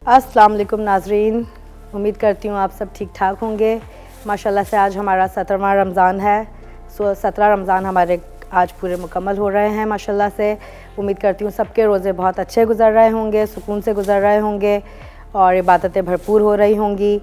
अस्सलाम वालेकुम नाज़रीन, उम्मीद करती हूँ आप सब ठीक ठाक होंगे। माशाल्लाह से आज हमारा 17वां रमज़ान है। 17 रमज़ान हमारे आज पूरे मुकम्मल हो रहे हैं माशाल्लाह से। उम्मीद करती हूँ सबके रोज़े बहुत अच्छे गुज़र रहे होंगे, सुकून से गुज़र रहे होंगे और इबादतें भरपूर हो रही होंगी।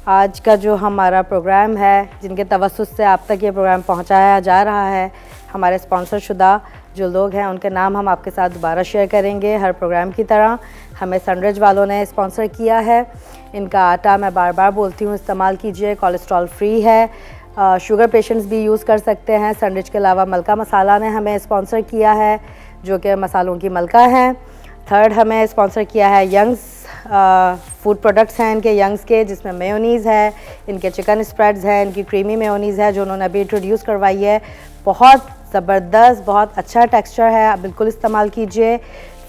आज का जो हमारा प्रोग्राम है, जिनके तवस्सुस से आप तक ये प्रोग्राम पहुँचाया जा रहा है, हमारे स्पॉन्सर शुदा जो लोग हैं उनके नाम हम आपके साथ दोबारा शेयर करेंगे। हर प्रोग्राम की तरह हमें सनरिज वालों ने स्पॉन्सर किया है। इनका आटा मैं बार बार बोलती हूँ इस्तेमाल कीजिए, कोलेस्ट्रॉल फ्री है। शुगर पेशेंट्स भी यूज़ कर सकते हैं। सनरिज के अलावा मलका मसाला ने हमें स्पॉन्सर किया है, जो कि मसालों की मलका है। थर्ड हमें स्पॉन्सर किया है यंग्स फूड प्रोडक्ट्स हैं इनके, यंग्स के, जिसमें मेयोनीज़ है, इनके चिकन स्प्रेड्स है, इनकी क्रीमी मेयोनीज़ है जो उन्होंने अभी इंट्रोड्यूस करवाई है। बहुत ज़बरदस्त, बहुत अच्छा टेक्सचर है, आप बिल्कुल इस्तेमाल कीजिए।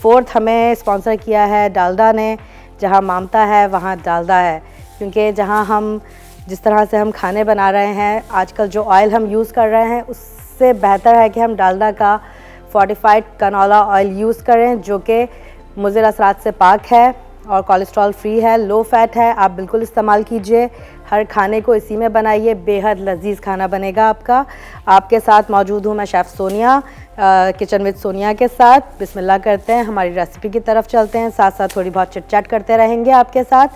फोर्थ हमें स्पॉन्सर किया है डालडा ने। जहाँ ममता है वहाँ डालडा है, क्योंकि जहाँ हम जिस तरह से हम खाने बना रहे हैं आजकल, जो ऑयल हम यूज़ कर रहे हैं उससे बेहतर है कि हम डालडा का फोर्टिफाइड कनोला ऑयल यूज़ करें, जो कि मुज़िर असरात से पाक है और कोलेस्ट्रॉल फ्री है, लो फैट है। आप बिल्कुल इस्तेमाल कीजिए, हर खाने को इसी में बनाइए, बेहद लजीज खाना बनेगा आपका। आपके साथ मौजूद हूँ मैं chef Sonia, kitchen with Sonia के साथ। बिस्मिल्लाह करते हैं, हमारी रेसिपी की तरफ चलते हैं, साथ साथ थोड़ी बहुत चिट चैट करते रहेंगे आपके साथ।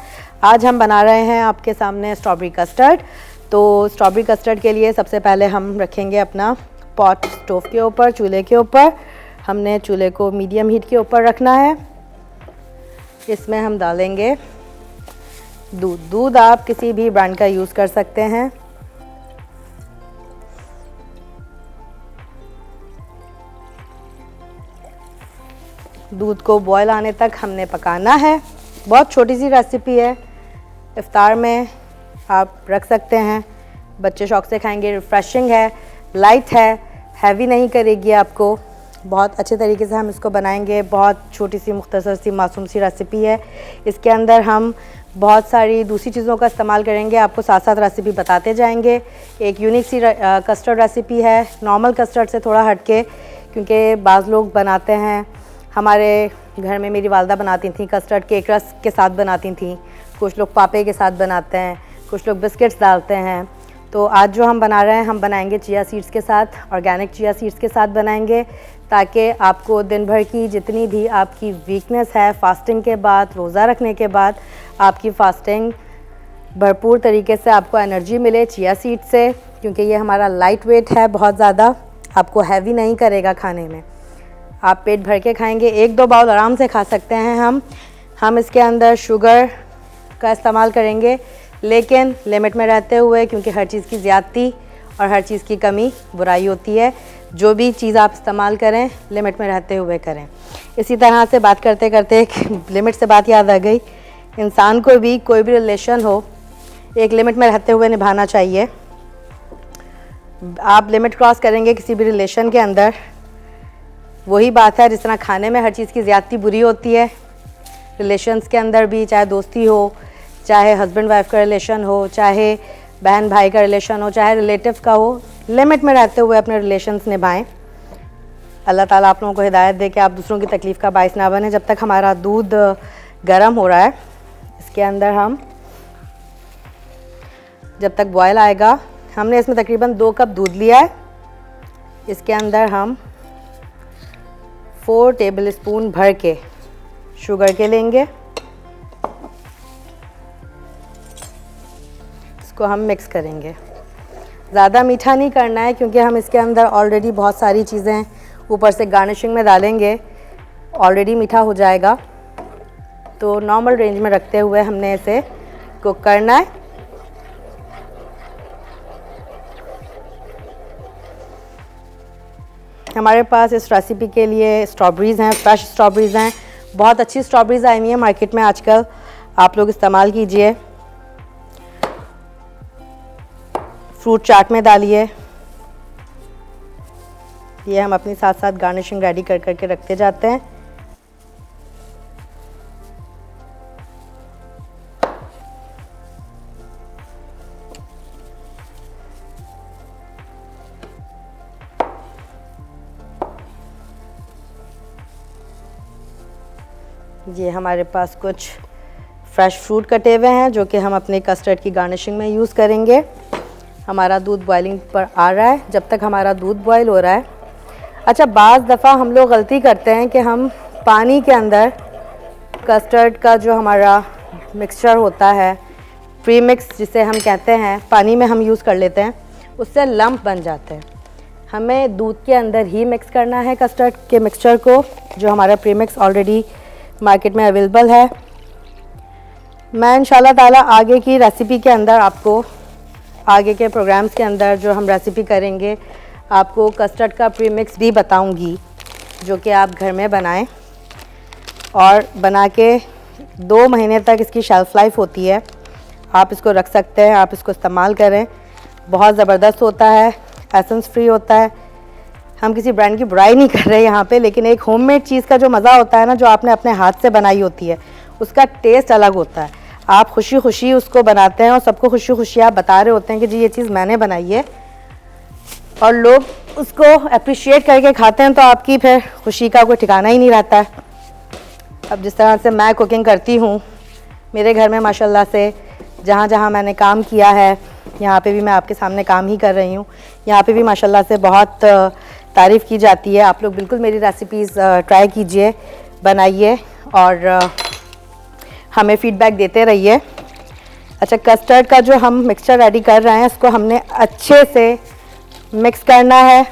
आज हम बना रहे हैं आपके सामने स्ट्रॉबेरी कस्टर्ड। तो स्ट्रॉबेरी कस्टर्ड के लिए सबसे पहले हम रखेंगे अपना पॉट स्टोव के ऊपर, चूल्हे के ऊपर। हमने चूल्हे को मीडियम हीट के ऊपर रखना है। इसमें हम डालेंगे दूध आप किसी भी ब्रांड का यूज़ कर सकते हैं। दूध को बॉयल आने तक हमने पकाना है। बहुत छोटी सी रेसिपी है, इफ्तार में आप रख सकते हैं, बच्चे शौक़ से खाएंगे। रिफ़्रेशिंग है, लाइट है, हैवी नहीं करेगी आपको। बहुत अच्छे तरीके से हम इसको बनाएंगे। बहुत छोटी सी मुख्तसर सी मासूम सी रेसिपी है। इसके अंदर हम बहुत सारी दूसरी चीज़ों का इस्तेमाल करेंगे, आपको साथ साथ रेसिपी बताते जाएंगे। एक यूनिक सी कस्टर्ड रेसिपी है, नॉर्मल कस्टर्ड से थोड़ा हटके, क्योंकि बाज़ लोग बनाते हैं। हमारे घर में मेरी वालदा बनाती थी, कस्टर्ड केक रस के साथ बनाती थी। कुछ लोग पापे के साथ बनाते हैं, कुछ लोग बिस्किट्स डालते हैं। तो आज जो हम बना रहे हैं, हम बनाएंगे चिया सीड्स के साथ, ऑर्गेनिक चिया सीड्स के साथ बनाएंगे, ताकि आपको दिन भर की जितनी भी आपकी वीकनेस है फास्टिंग के बाद, रोज़ा रखने के बाद, आपकी फास्टिंग भरपूर तरीके से आपको एनर्जी मिले चिया सीड से। क्योंकि ये हमारा लाइट वेट है, बहुत ज़्यादा आपको हैवी नहीं करेगा खाने में। आप पेट भर के खाएंगे, 1-2 बाउल आराम से खा सकते हैं हम इसके अंदर शुगर का इस्तेमाल करेंगे, लेकिन लिमिट में रहते हुए, क्योंकि हर चीज़ की ज़्यादती और हर चीज़ की कमी बुराई होती है। जो भी चीज़ आप इस्तेमाल करें लिमिट में रहते हुए करें। इसी तरह से बात करते करते एक लिमिट से बात याद आ गई, इंसान को भी कोई भी रिलेशन हो एक लिमिट में रहते हुए निभाना चाहिए। आप लिमिट क्रॉस करेंगे किसी भी रिलेशन के अंदर, वही बात है जिस तरह खाने में हर चीज़ की ज़्यादती बुरी होती है, रिलेशंस के अंदर भी, चाहे दोस्ती हो, चाहे हस्बैंड वाइफ का रिलेशन हो, चाहे बहन भाई का रिलेशन हो, चाहे रिलेटिव का हो, लिमिट में रहते हुए अपने रिलेशंस निभाएं। अल्लाह ताला आप लोगों को हिदायत दे कि आप दूसरों की तकलीफ़ का बाइस ना बने। जब तक हमारा दूध गर्म हो रहा है, इसके अंदर हम जब तक बॉयल आएगा, हमने इसमें तकरीबन 2 कप दूध लिया है। इसके अंदर हम 4 टेबल स्पून भर के शुगर के लेंगे। इसको हम मिक्स करेंगे। ज़्यादा मीठा नहीं करना है, क्योंकि हम इसके अंदर ऑलरेडी बहुत सारी चीज़ें ऊपर से गार्निशिंग में डालेंगे, ऑलरेडी मीठा हो जाएगा। तो नॉर्मल रेंज में रखते हुए हमने इसे कुक करना है। हमारे पास इस रेसिपी के लिए स्ट्रॉबेरीज़ हैं, फ्रेश स्ट्रॉबेरीज़ हैं। बहुत अच्छी स्ट्रॉबेरीज़ आई हुई हैं मार्केट में आजकल, आप लोग इस्तेमाल कीजिए। फ्रूट चाट में डालिए। ये हम अपनी साथ साथ गार्निशिंग रेडी कर करके रखते जाते हैं। ये हमारे पास कुछ फ्रेश फ्रूट कटे हुए हैं जो कि हम अपने कस्टर्ड की गार्निशिंग में यूज़ करेंगे। हमारा दूध बॉइलिंग पर आ रहा है। जब तक हमारा दूध बॉयल हो रहा है, अच्छा बाज़ दफ़ा हम लोग गलती करते हैं कि हम पानी के अंदर कस्टर्ड का जो हमारा मिक्सचर होता है, प्री मिक्स जिसे हम कहते हैं, पानी में हम यूज़ कर लेते हैं, उससे लम्प बन जाते हैं। हमें दूध के अंदर ही मिक्स करना है कस्टर्ड के मिक्सचर को, जो हमारा प्री मिक्स ऑलरेडी मार्केट में अवेलेबल है। मैं इंशाल्लाह ताला आगे की रेसिपी के अंदर आपको, आगे के प्रोग्राम्स के अंदर जो हम रेसिपी करेंगे, आपको कस्टर्ड का प्री मिक्स भी बताऊंगी, जो कि आप घर में बनाएं और बना के 2 महीने तक इसकी शेल्फ़ लाइफ होती है। आप इसको रख सकते हैं, आप इसको इस्तेमाल करें। बहुत ज़बरदस्त होता है, एसेंस फ्री होता है। हम किसी ब्रांड की बुराई नहीं कर रहे यहाँ पे, लेकिन एक होममेड चीज़ का जो मज़ा होता है ना, जो आपने अपने हाथ से बनाई होती है, उसका टेस्ट अलग होता है। आप खुशी खुशी उसको बनाते हैं और सबको खुशी खुशी आप बता रहे होते हैं कि जी ये चीज़ मैंने बनाई है, और लोग उसको अप्रिशिएट करके खाते हैं, तो आपकी फिर खुशी का कोई ठिकाना ही नहीं रहता है। अब जिस तरह से मैं कुकिंग करती हूँ, मेरे घर में माशाल्लाह से जहाँ जहाँ मैंने काम किया है, यहाँ पे भी मैं आपके सामने काम ही कर रही हूँ, यहाँ पे भी माशाल्लाह से बहुत तारीफ़ की जाती है। आप लोग बिल्कुल मेरी रेसिपीज़ ट्राई कीजिए, बनाइए और हमें फ़ीडबैक देते रहिए। अच्छा, कस्टर्ड का जो हम मिक्सचर रेडी कर रहे हैं, इसको हमने अच्छे से मिक्स करना है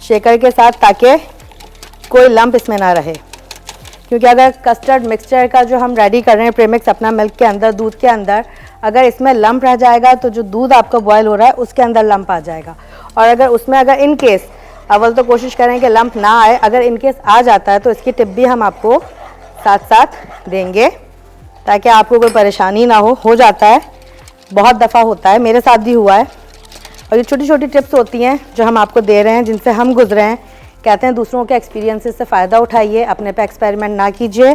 शेकर के साथ, ताकि कोई लंप इसमें ना रहे। क्योंकि अगर कस्टर्ड मिक्सचर का जो हम रेडी कर रहे हैं प्रीमिक्स अपना मिल्क के अंदर, दूध के अंदर, अगर इसमें लंप रह जाएगा तो जो दूध आपका बॉयल हो रहा है उसके अंदर लंप आ जाएगा। और अगर इन केस, अव्वल तो कोशिश करें कि लंप ना आए, अगर इन केस आ जाता है तो इसकी टिप भी हम आपको साथ साथ देंगे, ताकि आपको कोई परेशानी ना हो जाता है, बहुत दफ़ा होता है, मेरे साथ भी हुआ है। और ये छोटी छोटी टिप्स होती हैं जो हम आपको दे रहे हैं, जिनसे हम गुजरे हैं। कहते हैं दूसरों के एक्सपीरियंसेस से फ़ायदा उठाइए, अपने पे एक्सपेरिमेंट ना कीजिए।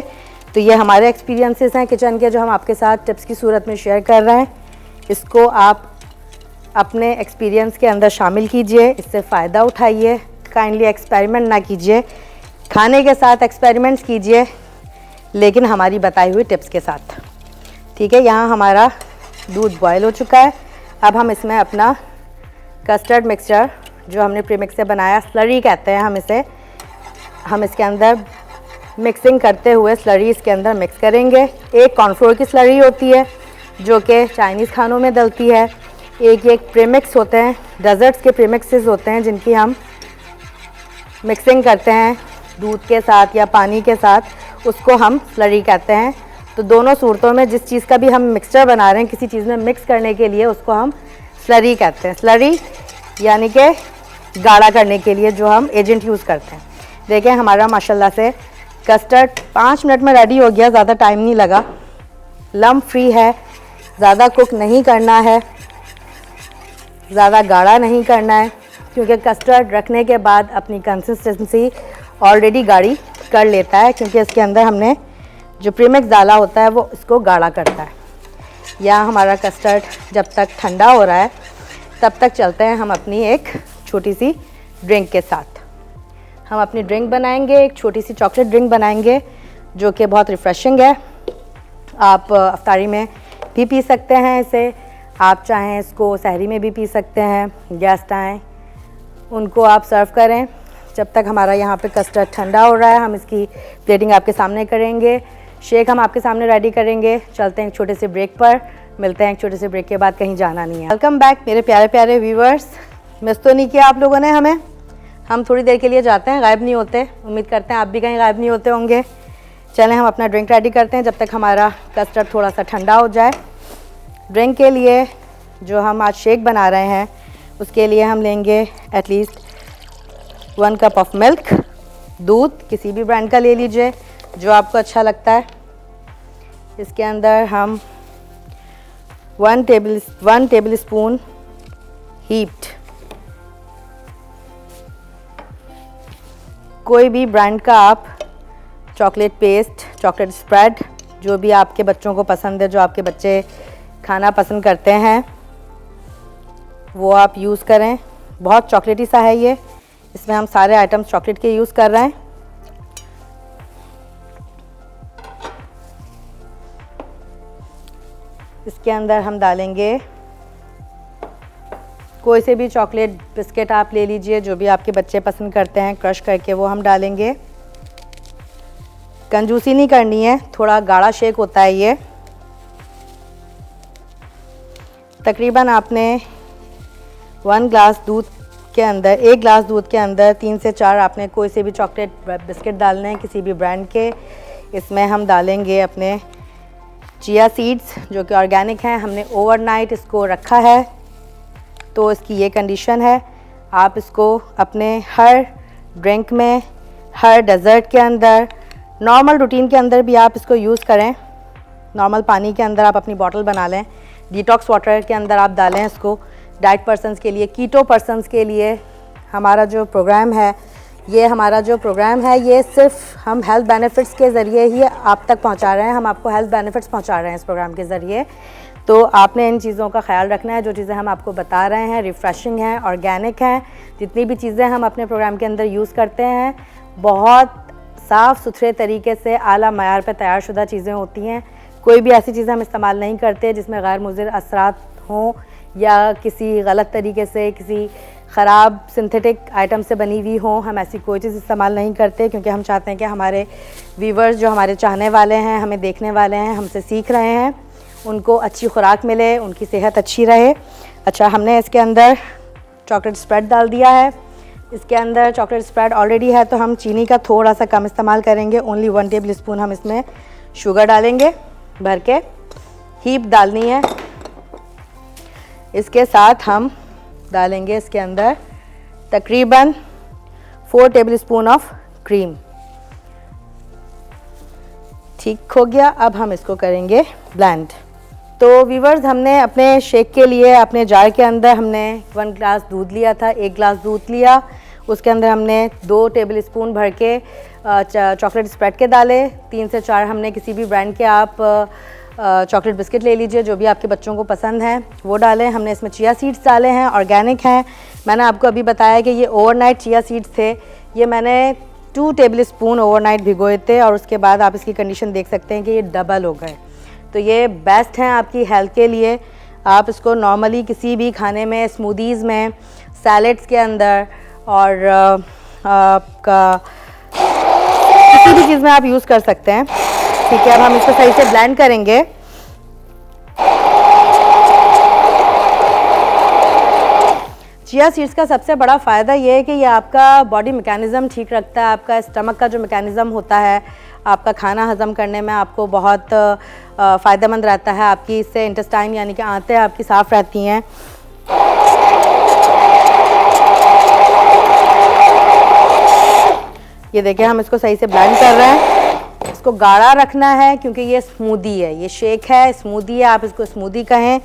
तो ये हमारे एक्सपीरियंसेस हैं किचन के, जो हम आपके साथ टिप्स की सूरत में शेयर कर रहे हैं। इसको आप अपने एक्सपीरियंस के अंदर शामिल कीजिए, इससे फ़ायदा उठाइए। काइंडली एक्सपेरिमेंट ना कीजिए, खाने के साथ एक्सपेरिमेंट्स कीजिए, लेकिन हमारी बताई हुई टिप्स के साथ। ठीक है, यहाँ हमारा दूध बॉयल हो चुका है। अब हम इसमें अपना कस्टर्ड मिक्सचर जो हमने प्रीमिक्स से बनाया, स्लरी कहते हैं हम इसे, हम इसके अंदर मिक्सिंग करते हुए स्लरी इसके अंदर मिक्स करेंगे। एक कॉर्नफ्लोर की स्लरी होती है जो कि चाइनीज़ खानों में डलती है। एक प्रीमिक्स होते हैं, डेजर्ट्स के प्रीमिक्सेस होते हैं, जिनकी हम मिक्सिंग करते हैं दूध के साथ या पानी के साथ, उसको हम स्लरी कहते हैं। तो दोनों सूरतों में जिस चीज़ का भी हम मिक्सचर बना रहे हैं किसी चीज़ में मिक्स करने के लिए, उसको हम स्लरी कहते हैं। स्लरी यानी कि गाढ़ा करने के लिए जो हम एजेंट यूज़ करते हैं। देखें हमारा माशाल्लाह से कस्टर्ड 5 मिनट में रेडी हो गया, ज़्यादा टाइम नहीं लगा। लम्प फ्री है, ज़्यादा कुक नहीं करना है, ज़्यादा गाढ़ा नहीं करना है, क्योंकि कस्टर्ड रखने के बाद अपनी कंसिस्टेंसी ऑलरेडी गाढ़ी कर लेता है, क्योंकि इसके अंदर हमने जो प्रीमिक्स डाला होता है वो इसको गाढ़ा करता है। या हमारा कस्टर्ड जब तक ठंडा हो रहा है तब तक चलते हैं हम अपनी एक छोटी सी ड्रिंक के साथ। हम अपनी ड्रिंक बनाएंगे, एक छोटी सी चॉकलेट ड्रिंक बनाएंगे जो कि बहुत रिफ़्रेशिंग है। आप अफ्तारी में भी पी सकते हैं इसे, आप चाहें इसको सहरी में भी पी सकते हैं। गेस्ट आएँ उनको आप सर्व करें। जब तक हमारा यहाँ पे कस्टर्ड ठंडा हो रहा है, हम इसकी प्लेटिंग आपके सामने करेंगे, शेक हम आपके सामने रेडी करेंगे। चलते हैं एक छोटे से ब्रेक पर, मिलते हैं एक छोटे से ब्रेक के बाद, कहीं जाना नहीं है। वेलकम बैक मेरे प्यारे प्यारे व्यूवर्स। मिस तो नहीं किया आप लोगों ने हमें, हम थोड़ी देर के लिए जाते हैं, गायब नहीं होते। उम्मीद करते हैं आप भी कहीं गायब नहीं होते होंगे। चलें हम अपना ड्रिंक रेडी करते हैं जब तक हमारा कस्टर्ड थोड़ा सा ठंडा हो जाए। ड्रिंक के लिए जो हम आज शेक बना रहे हैं, उसके लिए हम लेंगे एटलीस्ट 1 कप ऑफ मिल्क। दूध किसी भी ब्रांड का ले लीजिए जो आपको अच्छा लगता है। इसके अंदर हम 1 टेबल स्पून हीप्ड, कोई भी ब्रांड का आप चॉकलेट पेस्ट, चॉकलेट स्प्रेड, जो भी आपके बच्चों को पसंद है, जो आपके बच्चे खाना पसंद करते हैं, वो आप यूज़ करें। बहुत चॉकलेटी सा है ये, इसमें हम सारे आइटम्स चॉकलेट के यूज़ कर रहे हैं। इसके अंदर हम डालेंगे कोई से भी चॉकलेट बिस्किट आप ले लीजिए, जो भी आपके बच्चे पसंद करते हैं, क्रश करके वो हम डालेंगे। कंजूसी नहीं करनी है, थोड़ा गाढ़ा शेक होता है ये। तकरीबन आपने 1 ग्लास दूध के अंदर 1 ग्लास दूध के अंदर 3 से 4 आपने कोई से भी चॉकलेट बिस्किट डालने हैं, किसी भी ब्रांड के। इसमें हम डालेंगे अपने चिया सीड्स जो कि ऑर्गेनिक हैं। हमने ओवरनाइट इसको रखा है, तो इसकी ये कंडीशन है। आप इसको अपने हर ड्रिंक में, हर डेज़र्ट के अंदर, नॉर्मल रूटीन के अंदर भी आप इसको यूज़ करें। नॉर्मल पानी के अंदर आप अपनी बॉटल बना लें, डिटॉक्स वाटर के अंदर आप डालें इसको। डाइट पर्सन्स के लिए, कीटो पर्सन्स के लिए हमारा जो प्रोग्राम है, ये सिर्फ हम हेल्थ बेनिफिट्स के ज़रिए ही आप तक पहुंचा रहे हैं। हम आपको हेल्थ बेनिफिट्स पहुंचा रहे हैं इस प्रोग्राम के ज़रिए। तो आपने इन चीज़ों का ख्याल रखना है। जो चीज़ें हम आपको बता रहे हैं रिफ़्रेशिंग हैं, ऑर्गेनिक हैं। जितनी भी चीज़ें हम अपने प्रोग्राम के अंदर यूज़ करते हैं, बहुत साफ़ सुथरे तरीके से आला मयार पर तैयारशुदा चीज़ें होती हैं। कोई भी ऐसी चीज़ें हम इस्तेमाल नहीं करते जिसमें गैर मुज़िर असरात हों या किसी गलत तरीके से, किसी ख़राब सिंथेटिक आइटम से बनी हुई हो। हम ऐसी कोई चीज़ इस्तेमाल नहीं करते, क्योंकि हम चाहते हैं कि हमारे व्यूवर्स, जो हमारे चाहने वाले हैं, हमें देखने वाले हैं, हमसे सीख रहे हैं, उनको अच्छी खुराक मिले, उनकी सेहत अच्छी रहे। अच्छा, हमने इसके अंदर चॉकलेट स्प्रेड डाल दिया है। इसके अंदर चॉकलेट स्प्रेड ऑलरेडी है, तो हम चीनी का थोड़ा सा कम इस्तेमाल करेंगे। ओनली 1 टेबल स्पून हम इसमें शुगर डालेंगे भर के। हीप डालनी है। इसके साथ हम डालेंगे इसके अंदर तकरीबन 4 टेबल स्पून ऑफ क्रीम। ठीक हो गया। अब हम इसको करेंगे ब्लेंड। तो व्यूवर्स, हमने अपने शेक के लिए अपने जार के अंदर हमने 1 ग्लास दूध लिया था, 1 ग्लास दूध लिया। उसके अंदर हमने 2 टेबल स्पून भर के चॉकलेट स्प्रेड के डाले। 3 से 4 हमने किसी भी ब्रांड के आप चॉकलेट बिस्किट ले लीजिए, जो भी आपके बच्चों को पसंद है वो डालें। हमने इसमें चिया सीड्स डाले हैं, ऑर्गेनिक हैं। मैंने आपको अभी बताया कि ये ओवरनाइट चिया सीड्स थे। ये मैंने 2 टेबल स्पून ओवरनाइट भिगोए थे, और उसके बाद आप इसकी कंडीशन देख सकते हैं कि ये डबल हो गए। तो ये बेस्ट हैं आपकी हेल्थ के लिए। आप इसको नॉर्मली किसी भी खाने में, स्मूदीज़ में, सैलेड्स के अंदर और आपका किसी भी चीज़ में आप यूज़ कर सकते हैं। ठीक है, अब हम इसको सही से ब्लेंड करेंगे। चिया सीड्स का सबसे बड़ा फ़ायदा ये है कि ये आपका बॉडी मैकेनिज़्म ठीक रखता है। आपका स्टमक का जो मैकेनिज़्म होता है, आपका खाना हज़म करने में आपको बहुत फ़ायदेमंद रहता है। आपकी इससे इंटेस्टाइन यानी कि आंतें आपकी साफ़ रहती हैं। ये देखिए, हम इसको सही से ब्लेंड कर रहे हैं। इसको गाढ़ा रखना है क्योंकि ये स्मूदी है, ये शेक है, स्मूदी है, आप इसको स्मूदी कहें।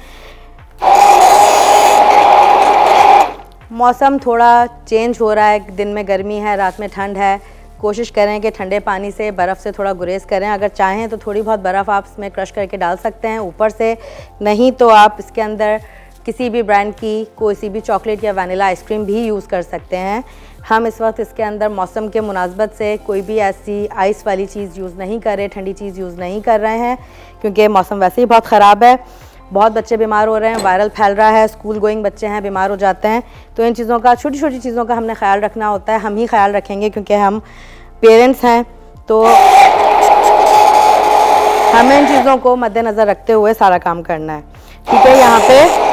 मौसम थोड़ा चेंज हो रहा है, दिन में गर्मी है, रात में ठंड है। कोशिश करें कि ठंडे पानी से, बर्फ़ से थोड़ा गुरेज करें। अगर चाहें तो थोड़ी बहुत बर्फ़ आप इसमें क्रश करके डाल सकते हैं ऊपर से, नहीं तो आप इसके अंदर किसी भी ब्रांड की कोई सी भी चॉकलेट या वनीला आइसक्रीम भी यूज़ कर सकते हैं। हम इस वक्त इसके अंदर मौसम के मुनासबत से कोई भी ऐसी आइस वाली चीज़ यूज़ नहीं कर रहे, ठंडी चीज़ यूज़ नहीं कर रहे हैं, क्योंकि मौसम वैसे ही बहुत ख़राब है। बहुत बच्चे बीमार हो रहे हैं, वायरल फैल रहा है, स्कूल गोइंग बच्चे हैं, बीमार हो जाते हैं। तो इन चीज़ों का, छोटी छोटी चीज़ों का हमने ख्याल रखना होता है। हम ही ख्याल रखेंगे क्योंकि हम पेरेंट्स हैं, तो हमें इन चीज़ों को मद्देनज़र रखते हुए सारा काम करना है। ठीक है, यहाँ पे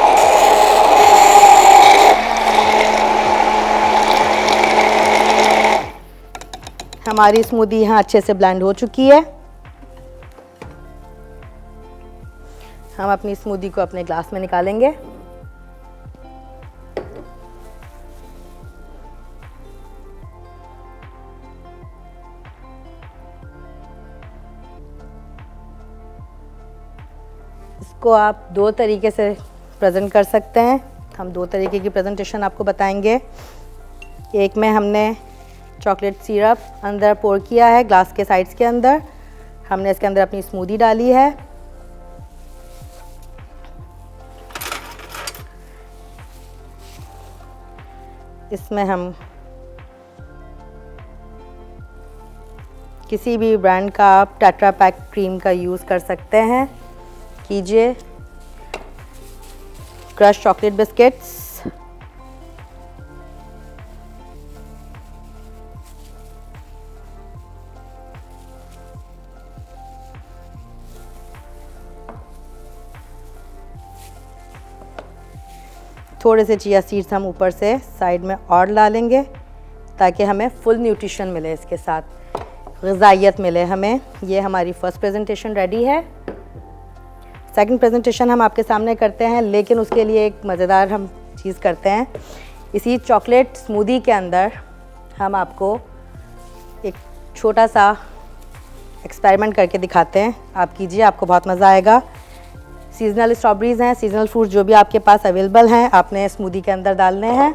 हमारी स्मूदी यहाँ अच्छे से ब्लेंड हो चुकी है। हम अपनी स्मूदी को अपने ग्लास में निकालेंगे। इसको आप 2 तरीके से प्रेजेंट कर सकते हैं। हम 2 तरीके की प्रेजेंटेशन आपको बताएंगे। एक में हमने चॉकलेट सिरप अंदर पोर किया है ग्लास के साइड्स के अंदर। हमने इसके अंदर अपनी स्मूदी डाली है। इसमें हम किसी भी ब्रांड का आप टेट्रा पैक क्रीम का यूज़ कर सकते हैं, कीजिए। क्रश चॉकलेट बिस्किट्स, थोड़े से चिया सीड्स हम ऊपर से साइड में और डालेंगे ताकि हमें फुल न्यूट्रिशन मिले, इसके साथ ग़िज़ाइयत मिले हमें। ये हमारी फ़र्स्ट प्रेजेंटेशन रेडी है। सेकंड प्रेजेंटेशन हम आपके सामने करते हैं, लेकिन उसके लिए एक मज़ेदार हम चीज़ करते हैं। इसी चॉकलेट स्मूदी के अंदर हम आपको एक छोटा सा एक्सपेरिमेंट करके दिखाते हैं। आप कीजिए, आपको बहुत मज़ा आएगा। सीजनल स्ट्रॉबेरीज़ हैं, सीजनल फ्रूट जो भी आपके पास अवेलेबल हैं, आपने स्मूदी के अंदर डालने हैं।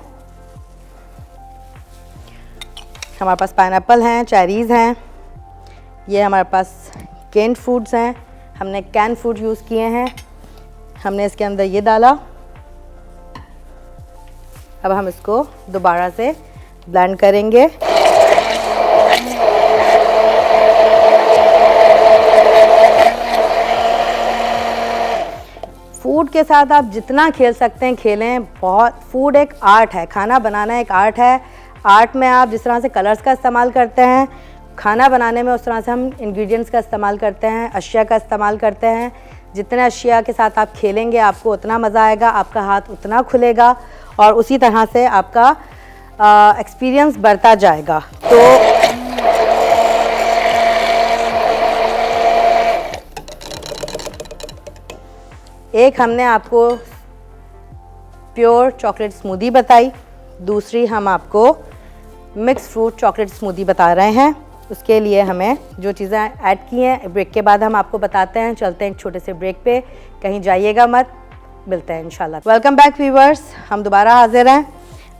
हमारे पास पाइनएप्पल हैं, चेरीज़ हैं, ये हमारे पास कैन्ड फूड्स हैं, हमने कैन फूड यूज़ किए हैं। हमने इसके अंदर ये डाला। अब हम इसको दोबारा से ब्लेंड करेंगे। फूड के साथ आप जितना खेल सकते हैं खेलें। बहुत, फूड एक आर्ट है, खाना बनाना एक आर्ट है। आर्ट में आप जिस तरह से कलर्स का इस्तेमाल करते हैं, खाना बनाने में उस तरह से हम इंग्रेडिएंट्स का इस्तेमाल करते हैं, अशिया का इस्तेमाल करते हैं। जितने अशिया के साथ आप खेलेंगे आपको उतना मज़ा आएगा, आपका हाथ उतना खुलेगा और उसी तरह से आपका एक्सपीरियंस बढ़ता जाएगा। तो एक हमने आपको प्योर चॉकलेट स्मूदी बताई, दूसरी हम आपको मिक्स फ्रूट चॉकलेट स्मूदी बता रहे हैं। उसके लिए हमें जो चीज़ें ऐड की हैं ब्रेक के बाद हम आपको बताते हैं। चलते हैं एक छोटे से ब्रेक पे, कहीं जाइएगा मत, मिलते हैं इंशाल्लाह। वेलकम बैक व्यूअर्स, हम दोबारा हाजिर हैं।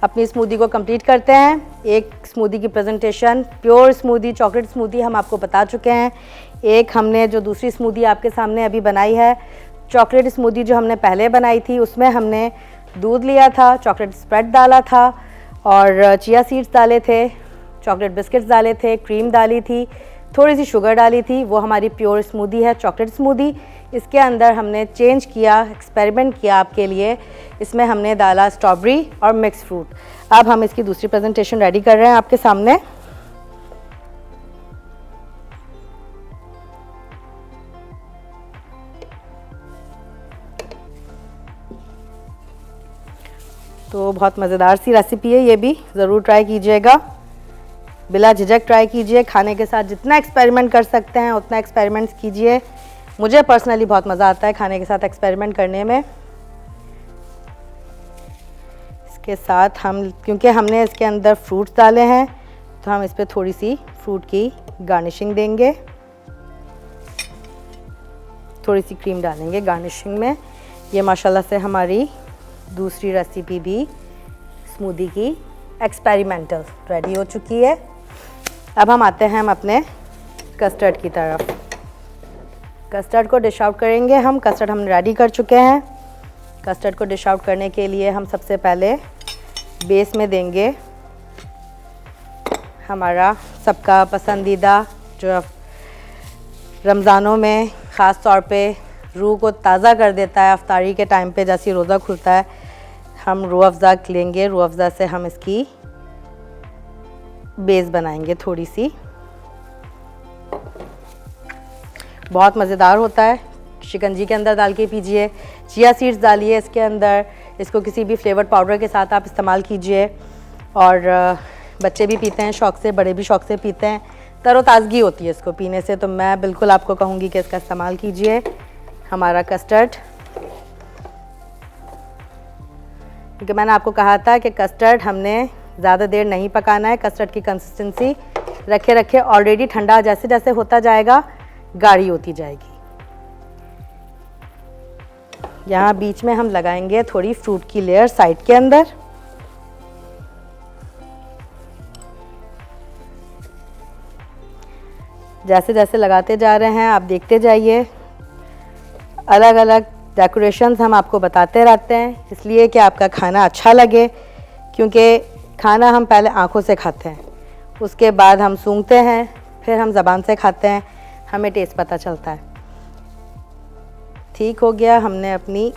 अपनी स्मूदी को कंप्लीट करते हैं। एक स्मूदी की presentation, pure smoothie chocolate smoothie हम आपको बता चुके हैं। एक हमने जो दूसरी स्मूदी आपके सामने अभी बनाई है, चॉकलेट स्मूदी जो हमने पहले बनाई थी, उसमें हमने दूध लिया था, चॉकलेट स्प्रेड डाला था और चिया सीड्स डाले थे, चॉकलेट बिस्किट्स डाले थे, क्रीम डाली थी, थोड़ी सी शुगर डाली थी। वो हमारी प्योर स्मूदी है, चॉकलेट स्मूदी। इसके अंदर हमने चेंज किया, एक्सपेरिमेंट किया आपके लिए। इसमें हमने डाला स्ट्रॉबेरी और मिक्स फ्रूट। अब हम इसकी दूसरी प्रेजेंटेशन रेडी कर रहे हैं आपके सामने। तो बहुत मज़ेदार सी रेसिपी है, ये भी ज़रूर ट्राई कीजिएगा, बिला झिझक ट्राई कीजिए। खाने के साथ जितना एक्सपेरिमेंट कर सकते हैं उतना एक्सपेरिमेंट्स कीजिए। मुझे पर्सनली बहुत मज़ा आता है खाने के साथ एक्सपेरिमेंट करने में। इसके साथ हम, क्योंकि हमने इसके अंदर फ्रूट्स डाले हैं, तो हम इस पर थोड़ी सी फ्रूट की गार्निशिंग देंगे, थोड़ी सी क्रीम डालेंगे गार्निशिंग में। ये माशाल्लाह से हमारी दूसरी रेसिपी भी स्मूदी की एक्सपेरिमेंटल रेडी हो चुकी है। अब हम आते हैं अपने कस्टर्ड की तरफ। कस्टर्ड को डिश आउट करेंगे हम। कस्टर्ड हम रेडी कर चुके हैं। कस्टर्ड को डिश आउट करने के लिए हम सबसे पहले बेस में देंगे हमारा सबका पसंदीदा, जो रमज़ानों में ख़ास तौर पे रूह को ताज़ा कर देता है, अफ्तारी के टाइम पे जैसे रोज़ा खुलता है, हम रूह अफ़ज़ा लेंगे। रूह अफ़ज़ा से हम इसकी बेस बनाएंगे थोड़ी सी। बहुत मज़ेदार होता है, शिकंजी के अंदर डाल के पीजिए। चिया सीड्स डालिए इसके अंदर, इसको किसी भी फ्लेवर्ड पाउडर के साथ आप इस्तेमाल कीजिए। और बच्चे भी पीते हैं शौक़ से, बड़े भी शौक़ से पीते हैं, तरोताज़गी होती है इसको पीने से। तो मैं बिल्कुल आपको कहूँगी कि इसका इस्तेमाल कीजिए। हमारा कस्टर्ड, क्योंकि मैंने आपको कहा था कि कस्टर्ड हमने ज़्यादा देर नहीं पकाना है। कस्टर्ड की कंसिस्टेंसी रखे रखे ऑलरेडी ठंडा जैसे जैसे होता जाएगा गाढ़ी होती जाएगी। यहाँ बीच में हम लगाएंगे थोड़ी फ्रूट की लेयर साइड के अंदर। जैसे जैसे लगाते जा रहे हैं आप देखते जाइए, अलग अलग डेकोरेशंस हम आपको बताते रहते हैं, इसलिए कि आपका खाना अच्छा लगे। क्योंकि खाना हम पहले आँखों से खाते हैं, उसके बाद हम सूंघते हैं, फिर हम ज़बान से खाते हैं, हमें टेस्ट पता चलता है। ठीक हो गया, हमने अपनी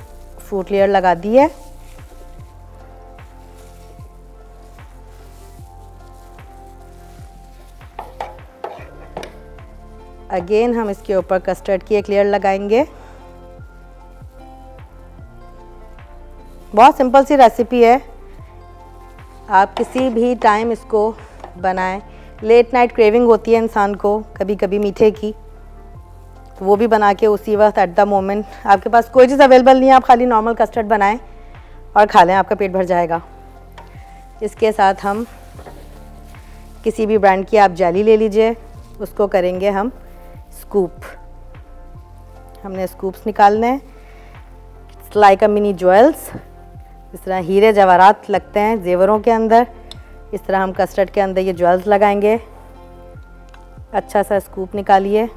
फ्रूट लेयर लगा दी है। अगेन हम इसके ऊपर कस्टर्ड की एक लेयर लगाएंगे। बहुत सिंपल सी रेसिपी है, आप किसी भी टाइम इसको बनाएं। लेट नाइट क्रेविंग होती है इंसान को कभी कभी मीठे की, तो वो भी बना के उसी वक्त एट द मोमेंट, आपके पास कोई चीज़ अवेलेबल नहीं है, आप खाली नॉर्मल कस्टर्ड बनाएं और खा लें, आपका पेट भर जाएगा। इसके साथ हम किसी भी ब्रांड की आप जेली ले लीजिए, उसको करेंगे हम स्कूप। हमने स्कूप्स निकालने हैं लाइक अ मिनी ज्वेल्स, इस तरह हीरे जवाहरात लगते हैं जेवरों के अंदर, इस तरह हम कस्टर्ड के अंदर ये ज्वेल्स लगाएंगे। अच्छा सा स्कूप निकालिए।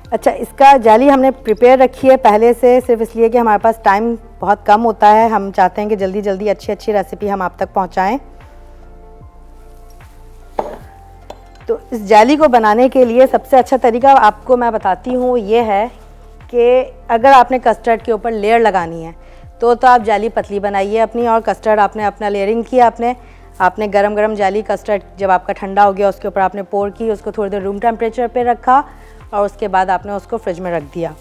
अच्छा, इसका जेली हमने प्रिपेयर रखी है पहले से, सिर्फ इसलिए कि हमारे पास टाइम बहुत कम होता है, हम चाहते हैं कि जल्दी जल्दी अच्छी अच्छी रेसिपी हम आप तक पहुंचाएं। तो इस जेली को बनाने के लिए सबसे अच्छा तरीका आपको मैं बताती हूँ, ये है कि अगर आपने कस्टर्ड के ऊपर लेयर लगानी है तो आप जेली पतली बनाइए अपनी, और कस्टर्ड आपने अपना लेयरिंग किया, आपने गरम गरम जेली कस्टर्ड जब आपका ठंडा हो गया उसके ऊपर आपने पोर की, उसको थोड़ी देर रूम टेम्परेचर पे रखा और उसके बाद आपने उसको फ्रिज में रख दिया।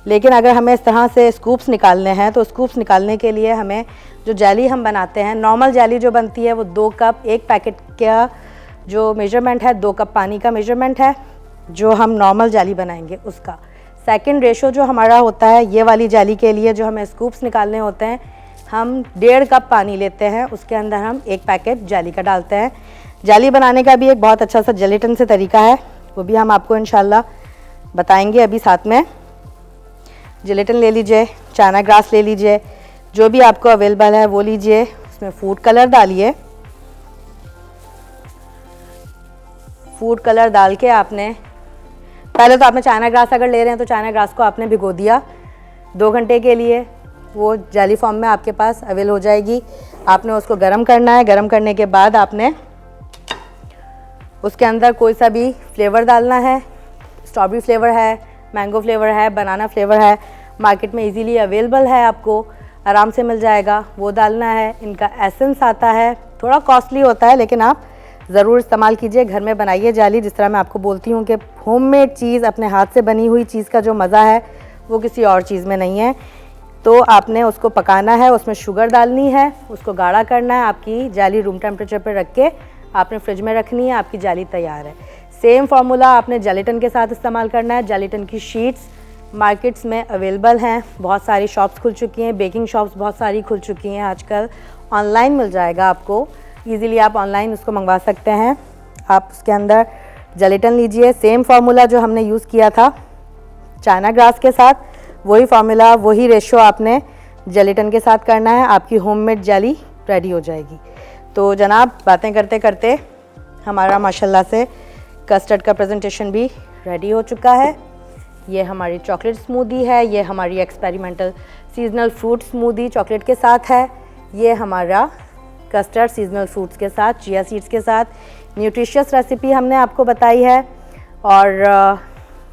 लेकिन अगर हमें इस तरह से स्कूप्स निकालने हैं तो स्कूप्स निकालने के लिए हमें जो जेली हम बनाते हैं, नॉर्मल जेली जो बनती है वो 2 कप, एक पैकेट का जो मेजरमेंट है 2 कप पानी का मेजरमेंट है, जो हम नॉर्मल जेली बनाएंगे उसका। सेकंड रेशो जो हमारा होता है ये वाली जेली के लिए, जो हमें स्कूप्स निकालने होते हैं, हम 1.5 कप पानी लेते हैं, उसके अंदर हम 1 पैकेट जेली का डालते हैं। जेली बनाने का भी एक बहुत अच्छा सा जेलेटिन से तरीका है, वो भी हम आपको इंशाल्लाह बताएंगे अभी साथ में। जेलेटिन ले लीजिए, चाइना ग्रास ले लीजिए, जो भी आपको अवेलेबल है वो लीजिए, उसमें फूड कलर डालिए। फूड कलर डाल के आपने पहले तो आपने चाइना ग्रास अगर ले रहे हैं तो चाइना ग्रास को आपने भिगो दिया 2 घंटे के लिए, वो जेली फॉर्म में आपके पास अवेल हो जाएगी। आपने उसको गर्म करना है, गर्म करने के बाद आपने उसके अंदर कोई सा भी फ्लेवर डालना है, स्ट्रॉबेरी फ्लेवर है, मैंगो फ्लेवर है, बनाना फ्लेवर है, मार्केट में इजीली अवेलेबल है, आपको आराम से मिल जाएगा, वो डालना है। इनका एसेंस आता है, थोड़ा कॉस्टली होता है लेकिन आप ज़रूर इस्तेमाल कीजिए, घर में बनाइए जेली। जिस तरह मैं आपको बोलती हूँ कि होममेड चीज़, अपने हाथ से बनी हुई चीज़ का जो मज़ा है वो किसी और चीज़ में नहीं है। तो आपने उसको पकाना है, उसमें शुगर डालनी है, उसको गाढ़ा करना है, आपकी जेली रूम टेम्परेचर पर रख के आपने फ्रिज में रखनी है, आपकी जेली तैयार है। सेम फार्मूला आपने जेलेटिन के साथ इस्तेमाल करना है। जेलेटिन की शीट्स मार्केट्स में अवेलेबल हैं, बहुत सारी शॉप्स खुल चुकी हैं, बेकिंग शॉप्स बहुत सारी खुल चुकी हैं आजकल, ऑनलाइन मिल जाएगा आपको, इजीली आप ऑनलाइन उसको मंगवा सकते हैं। आप उसके अंदर जेलेटिन लीजिए, सेम फार्मूला जो हमने यूज़ किया था चाइना ग्रास के साथ, वही फार्मूला, वही रेशो आपने जेलेटिन के साथ करना है, आपकी होममेड जेली रेडी हो जाएगी। तो जनाब, बातें करते करते हमारा माशाल्लाह से कस्टर्ड का प्रेजेंटेशन भी रेडी हो चुका है। ये हमारी चॉकलेट स्मूदी है, ये हमारी experimental seasonal fruit smoothie chocolate के साथ है, ये हमारा कस्टर्ड सीजनल फ्रूट्स के साथ, चिया सीड्स के साथ। न्यूट्रिशियस रेसिपी हमने आपको बताई है और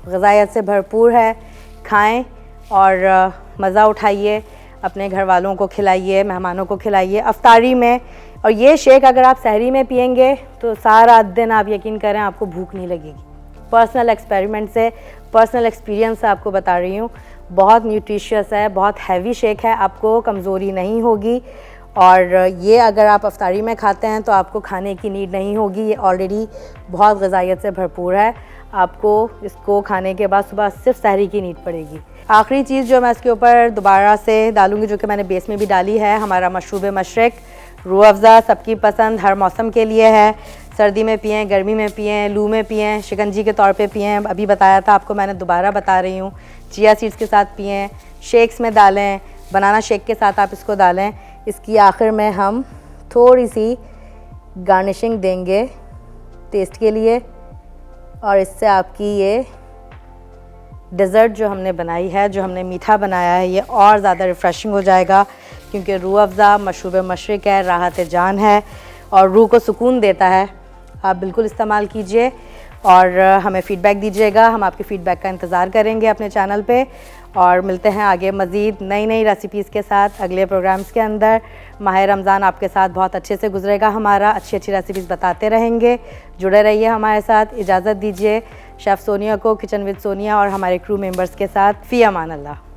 ग़िज़ायत से भरपूर है। खाएं और मज़ा उठाइए, अपने घर वालों को खिलाइए, मेहमानों को खिलाइए अफ्तारी में। और ये शेक अगर आप सहरी में पियेंगे तो सारा दिन आप यकीन करें आपको भूख नहीं लगेगी। पर्सनल एक्सपेरिमेंट से, पर्सनल एक्सपीरियंस से आपको बता रही हूँ, बहुत न्यूट्रिशियस है, बहुत हैवी शेक है, आपको कमज़ोरी नहीं होगी। और ये अगर आप अफ्तारी में खाते हैं तो आपको खाने की नीड नहीं होगी, ये ऑलरेडी बहुत ग़िज़ायत से भरपूर है, आपको इसको खाने के बाद सुबह सिर्फ सहरी की नीड पड़ेगी। आखिरी चीज़ जो मैं इसके ऊपर दोबारा से डालूँगी, जो कि मैंने बेस में भी डाली है, हमारा मशरूब मशरक़ रूह अफ़ज़ा, सबकी पसंद, हर मौसम के लिए है। सर्दी में पिएं, गर्मी में पिएं, लू में पिएं, शिकंजी के तौर पे पिएं, अभी बताया था आपको, मैंने दोबारा बता रही हूँ। चिया सीड्स के साथ पिएं, शेक्स में डालें, बनाना शेक के साथ आप इसको डालें। इसकी आखिर में हम थोड़ी सी गार्निशिंग देंगे टेस्ट के लिए, और इससे आपकी ये डेज़र्ट जो हमने बनाई है, जो हमने मीठा बनाया है, ये और ज़्यादा रिफ़्रेशिंग हो जाएगा, क्योंकि रूह अफ़ज़ा मशरूब मशरक़ है, राहत जान है और रूह को सुकून देता है। आप बिल्कुल इस्तेमाल कीजिए और हमें फ़ीडबैक दीजिएगा। हम आपके फ़ीडबैक का इंतज़ार करेंगे अपने चैनल पे, और मिलते हैं आगे मज़ीद नई नई रेसिपीज़ के साथ अगले प्रोग्राम्स के अंदर। माह रमज़ान आपके साथ बहुत अच्छे से गुजरेगा हमारा, अच्छी अच्छी रेसिपीज़ बताते रहेंगे। जुड़े रहिए हमारे साथ। इजाज़त दीजिए शेफ़ सोनिया को, किचन विद सोनिया और हमारे क्रू मेंबर्स के साथ। फ़ी अमान अल्लाह।